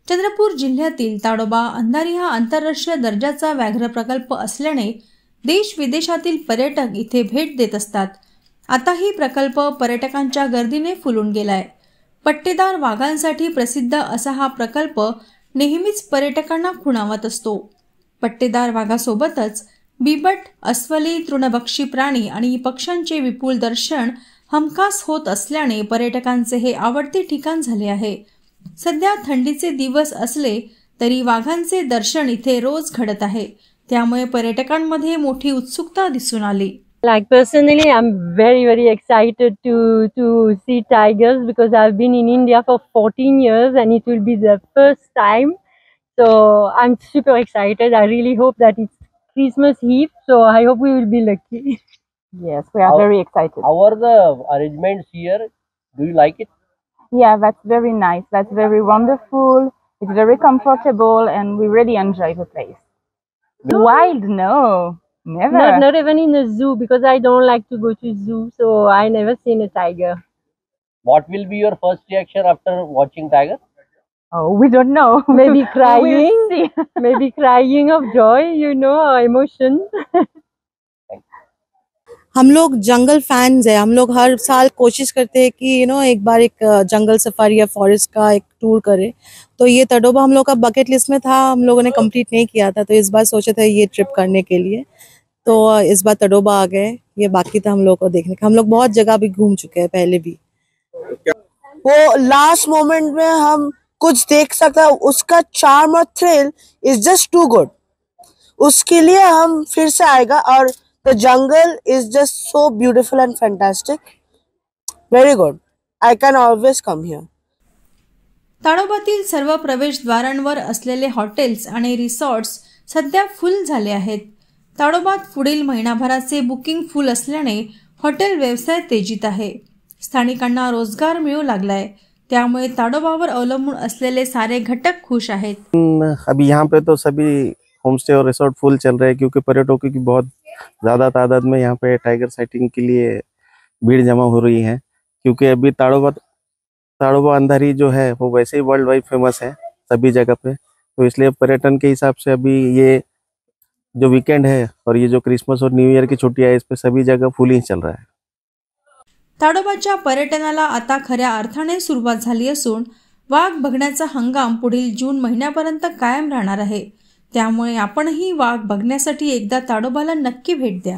चंद्रपूर जिल्ह्यातील ताडोबा अंधारी हा आंतरराष्ट्रीय दर्जाचा व्याघ्र प्रकल्प असल्याने देश विदेशातील पर्यटक इथे भेट देत असतात। आता ही प्रकल्प पर्यटकांच्या गर्दीने फुलून गेलाय। पट्टेदार वाघांसाठी प्रसिद्ध असा हा प्रकल्प नेहमीच पर्यटकांना खुणावत असतो। पट्टेदार वाघासोबतच बिबट, अस्वली, तृणभक्षी प्राणी आणि पक्ष्यांचे विपुल दर्शन हमखास होत असल्याने पर्यटकांचे हे आवडते ठिकाण झाले आहे। सध्या थंडीचे दिवस असले तरी वाघांचे दर्शन इथे रोज घडत आहे, त्यामुळे पर्यटकांमध्ये मोठी उत्सुकता दिसून आली। Like personally, I'm very excited to see tigers because I've been in India for 14 years and it will be the first time. So I'm super excited. I really hope that it's Christmas Eve. So I hope we will be lucky. Yes, we are very excited. How are the arrangements here? Do you like it? Yeah, that's very nice. That's very wonderful. It's very comfortable and we really enjoy the place. Wild? No. Never. Not even in a zoo because I don't like to go to zoo. So I never seen a tiger. What will be your first reaction after watching tiger? Oh, we don't know. Maybe crying. We'll see. Maybe crying of joy, you know, emotion. हम लोग जंगल fans हैं। हम लोग हर साल कोशिश करते हैं कि एक बार एक जंगल सफारी या फॉरेस्ट का एक टूर करें। तो ये तडोबा हम लोग का बकेट लिस्ट में था, हम लोगों ने कंप्लीट नहीं किया था, तो इस बार सोचे थे ये ट्रिप करने के लिए। तो इस बार तडोबा आ गए। ये बाकी था हम लोग को देखने का। हम लोग बहुत जगह भी घूम चुके हैं पहले भी। वो लास्ट मोमेंट में हम कुछ देख सकते हैं, उसका चार्म और thrill is just too good. उसके लिए हम फिर से आएगा। और the jungle is just so beautiful and fantastic. Very good. I can always come here. ताडोबातील सर्व प्रवेशद्वारांवर असलेले हॉटेल्स आणि रिसॉर्ट्स सध्या फुल झाले आहेत। ताडोबात पुढील महिनाभराचे बुकिंग फुल असल्याने हॉटेल व्यवसाय तेजीत आहे। स्थानिकांना रोजगार मिळू लागलाय, त्यामुळे ताडोबावर अवलंबून असलेले सारे घटक खुश आहेत। अभी यहाँ पे तो सभी होम स्टे और रिसोर्ट फुल चल रहे हैं क्योंकि पर्यटकों की बहुत ज़्यादा तादाद में यहाँ पे टाइगर साइटिंग के लिए भीड़ जमा हो रही है। क्योंकि अभी ताडोबा अंधारी जो है वो वैसे ही वर्ल्ड वाइड फेमस है सभी जगह पे, तो इसलिए पर्यटन के हिसाब से अभी ये जो वीकेंड है और ये जो क्रिसमस और न्यू ईयर की छुट्टियां है, इस पे सभी जगह फुल ही चल रहा है। ताडोबाच्या पर्यटनाला आता खऱ्या अर्थाने सुरुवात झाली असून वाघ बघण्याचा हंगाम पुढील जून महिन्यापर्यंत कायम राहणार आहे। त्यामुळे आपणही वाघ बघण्यासाठी एकदा ताडोबाला नक्की भेट द्या।